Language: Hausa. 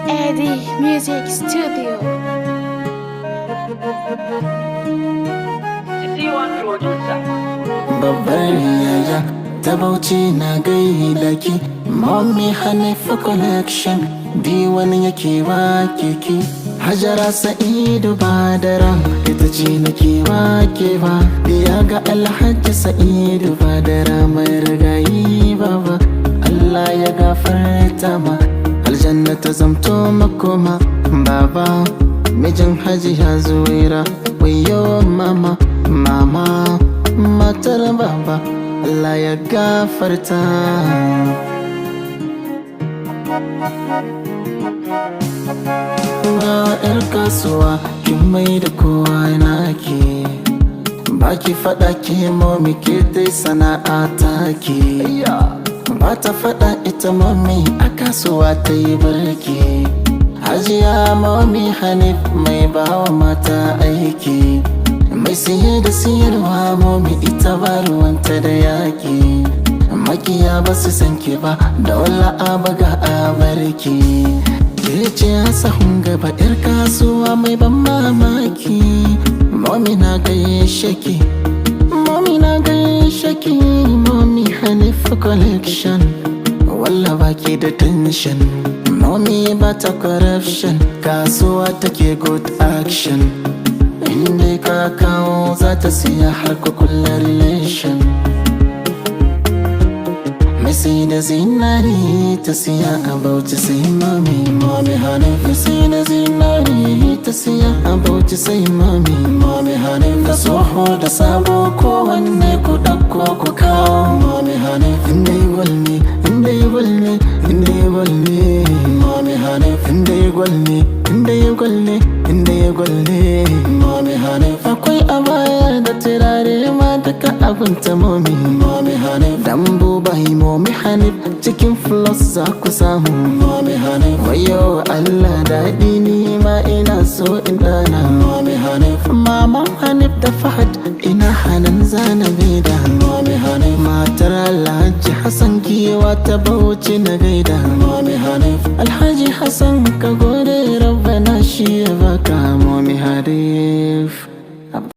Eddie Music Studio. Babbar yaya ta Bauchi na gaida ki, Mommy Hanifa Collection wani yake wa keke. Hajara Sa'idu Badara ita ce nake wake ba, ya ga Alhaji Sa'idu Badara mai rigayi baba. Allah ya gafarta ma, aljanna ta zamto makoma baba. Mijin Hajiya Zuwaira wayo mama, mama matar baba, Allah ya gafarta. Ga 'yar kasuwa kin mai da kowa nake, baki fada ke momi ke dai sana'a take. Ba ta fada ita momi a kasuwa ta yi barke. Hajiya momi Hanif mai bawa mata aiki, mai siye da siyarwa momi ita ba ruwanta da yaki. Makiya ba su san ki ba, da wala abaga a barki. Ke ce a sahun gaba 'yar kasuwa mai ban mamaki. Momi na gaishe ki, Momi na gaishe ki, Mommy Hanifa Collection. Walla baki da tension, Mommy ba ta corruption, kasuwa take good action. Inda ka kawo za ta siya har kulla relation. Mai sai da zinari ta siya a Bauchi sai Mommy, Mommy Hanifa. Sai da zinari ta siya a Bauchi sai Mommy, Mommy Hanifa. Da tsoho da sabo kowanne ku ɗauko ku kawo Mommy Hanifa. Inda yi gwalne, inda yi gwalne, inda yi gwalne Mommy Hanifa. Inda yi gwalne, inda yi gwalne, inda yi gwalne Mommy Hanifa. Akwai abaya da turare ma duka abinta Mommy, Mommy Hanifa. Dambu bai Mommy Hanifa, cikin floss za ku samu Mommy Hanifa. Wayo Allah daɗi ni ma ina so in ɗana Mommy Hanifa. Mama Hanifa da Fahad ina hanan zanabe da Mommy Hanifa. Matar Alhaji Hassan Giwa ta Bauchi na gaida Mommy Hanifa. Alhaji Hassan ka gode Rabbana shi ya baka Mommy Hanifa.